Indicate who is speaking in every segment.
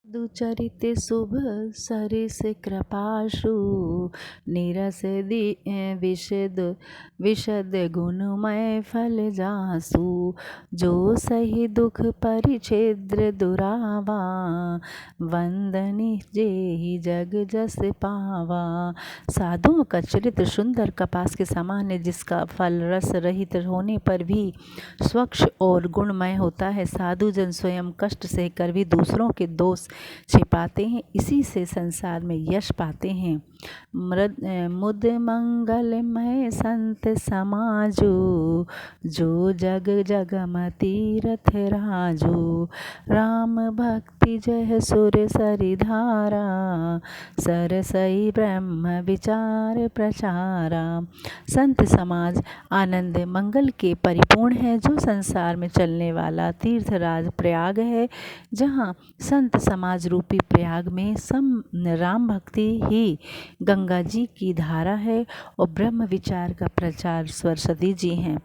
Speaker 1: दुचरित शुभ सरिस कृपाशु नीरस विशद गुणमय फल जासु। जो सही दुख परिच्छेद्र दुरावा वंदनी जेहि जग जस पावा। साधुओं का चरित्र सुंदर कपास के समान है, जिसका फल रस रहित होने पर भी स्वच्छ और गुणमय होता है। साधु जन स्वयं कष्ट सहकर भी दूसरों के दोष छिपाते हैं, इसी से संसार में यश पाते हैं। मुद मंगलमय संत समाजो जो जग जगम तीरथ राजो। राम भक्ति जय सुर सरिधारा सरसई ब्रह्म विचार प्रचारा। संत समाज आनंद मंगल के परिपूर्ण है, जो संसार में चलने वाला तीर्थराज प्रयाग है। जहाँ संत समाज रूपी प्रयाग में राम भक्ति ही गंगा जी की धारा है और ब्रह्म विचार का प्रचार सरस्वती जी हैं।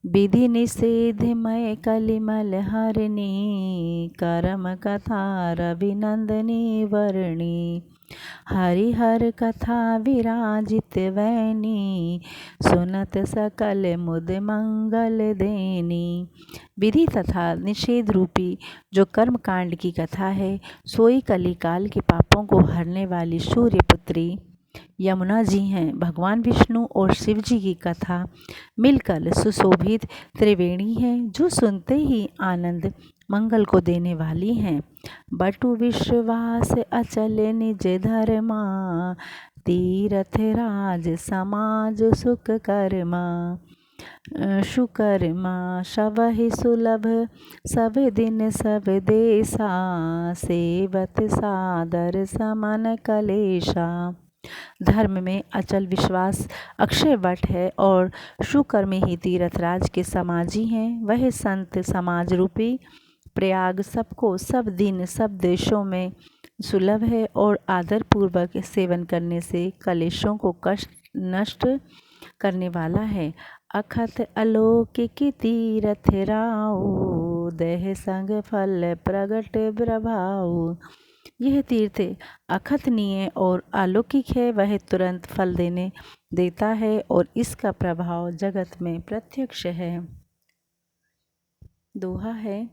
Speaker 1: विधि निषेधमय कलिमल हरणी करम कथा रविनंदनी वर्णी। हरिहर कथा विराजित वैनी सुनत सकल मुद मंगल देनी। विधि तथा निषेध रूपी जो कर्म कांड की कथा है, सोई कलिकाल के पापों को हरने वाली सूर्य पुत्री यमुना जी हैं। भगवान विष्णु और शिव जी की कथा मिलकर सुशोभित त्रिवेणी है, जो सुनते ही आनंद मंगल को देने वाली हैं। बटु विश्वास अचल निज धर्मा तीरथ राज समाज सुख कर्मा। सुकर्मा शवहि सुलभ सब दिन सब देसा सेवत सादर समन कलेशा। धर्म में अचल विश्वास अक्षय वट है और सुकर्मी ही तीर्थराज के समाजी हैं। वह संत समाज रूपी प्रयाग सबको सब दिन सब देशों में सुलभ है और आदर पूर्वक सेवन करने से कलेशों को कष्ट नष्ट करने वाला है। अखत अलौकिक तीरथ राउ देह संग फल प्रगट प्रभाऊ। यह तीर्थ अखतनीय और अलौकिक है, वह तुरंत फल देता है और इसका प्रभाव जगत में प्रत्यक्ष है। दोहा है,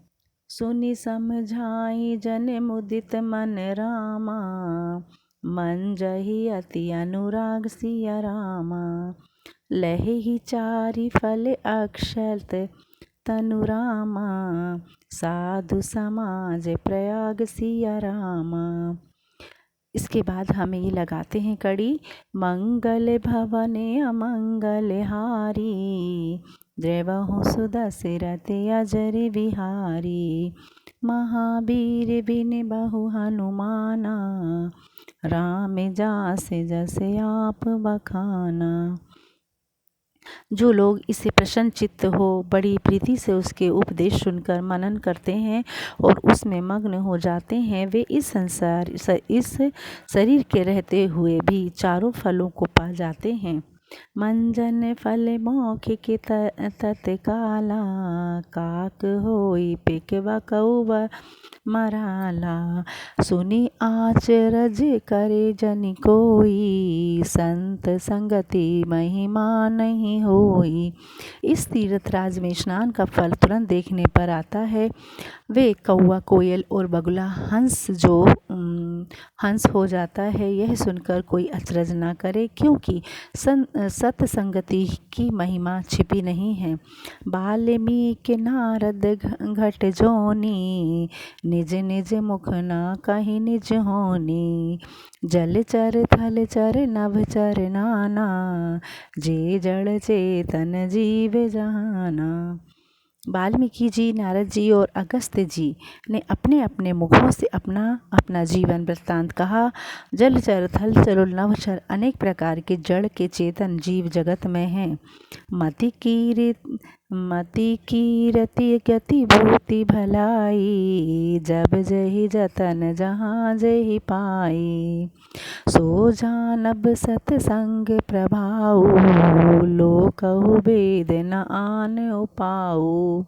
Speaker 1: सुनि समझाई जन मुदित मन रामा मन जहि अति अनुराग सिया रामा। लहे ही चारि फल अक्षत तनु रामा साधु समाज प्रयाग सिया रामा। इसके बाद हमें ये लगाते हैं कड़ी। मंगल भवन अमंगल हारी द्रवहु सुदशरथ अजर बिहारी। महावीर बिन बहु हनुमाना राम जास जस आप बखाना। जो लोग इससे प्रसन्न चित्त हो बड़ी प्रीति से उसके उपदेश सुनकर मनन करते हैं और उसमें मग्न हो जाते हैं, वे इस शरीर के रहते हुए भी चारों फलों को पा जाते हैं। मंजन फल मौखिक तत्काला काक होई पिकवा कौवा मराला। सुनी आचरज करे जनि कोई संत संगति महिमा नहीं होई। इस तीर्थराज में स्नान का फल तुरंत देखने पर आता है। वे कौवा कोयल और बगुला हंस हो जाता है, यह सुनकर कोई अचरज ना करे, क्योंकि सत्संगति की महिमा छिपी नहीं है। वाल्मीकि नारद घट जोनी निज निज मुख ना कही निज होनी। जल चर थल चर नभ चर नाना जे जड़ चेतन जीव जहाना। वाल्मीकि जी, नारद जी और अगस्त्य जी ने अपने अपने मुखों से अपना अपना जीवन वृत्तांत कहा। जलचर थलचर और नभचर अनेक प्रकार के जड़ के चेतन जीव जगत में हैं। मति कीरति गति भूति भलाई जब जहि जतन जहाँ जहि पाई। सो जानब सतसंग प्रभाऊ लोकहु वेद न आन उपाऊ।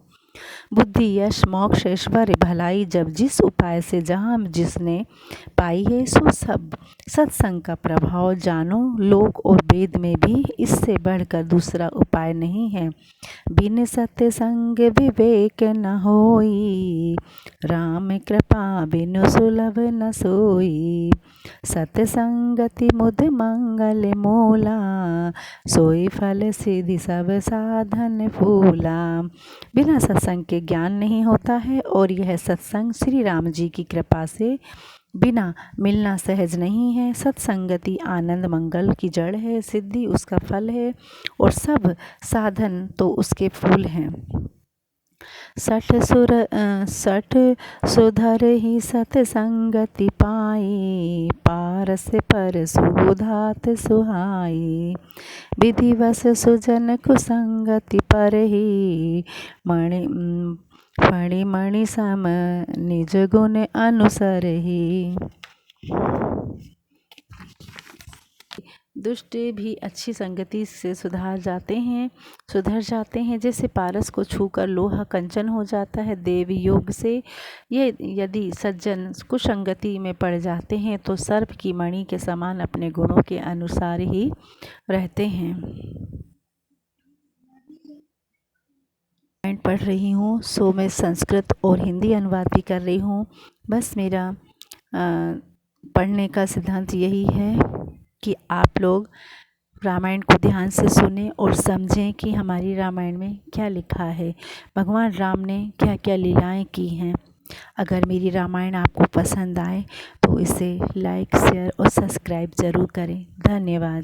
Speaker 1: बुद्धि यश मोक्ष ऐश्वर्य भलाई जब जिस उपाय से जहाँ जिसने पाई है, सो सब सत्संग का प्रभाव जानो। लोक और वेद में भी इससे बढ़कर दूसरा उपाय नहीं है। बिन सत्य संग विवेक न होई, राम कृपा बिनु सुलभ न सोई। सत्संगति मुद मंगल मूला, सोई फल सिद्धि सब साधन फूला। बिना सत्संग के ज्ञान नहीं होता है, और यह सत्संग श्री राम जी की कृपा से बिना मिलना सहज नहीं है। सत्संगति आनंद मंगल की जड़ है, सिद्धि उसका फल है, और सब साधन तो उसके फूल हैं। सठ सुधर ही सतसंगति पाई, पारस पर सुधात सुहाई। विधिवश सुजन कुसंगति पर ही, फणि मणि सम निज गुण अनुसर ही। दुष्ट भी अच्छी संगति से सुधर जाते हैं। जैसे पारस को छूकर लोहा कंचन हो जाता है। देव योग से ये यदि सज्जन कुसंगति में पड़ जाते हैं तो सर्प की मणि के समान अपने गुणों के अनुसार ही रहते हैं। पढ़ रही हूँ, सो मैं संस्कृत और हिंदी अनुवाद भी कर रही हूँ। बस मेरा पढ़ने का सिद्धांत यही है कि आप लोग रामायण को ध्यान से सुनें और समझें कि हमारी रामायण में क्या लिखा है, भगवान राम ने क्या क्या लीलाएं की हैं। अगर मेरी रामायण आपको पसंद आए तो इसे लाइक शेयर और सब्सक्राइब ज़रूर करें। धन्यवाद।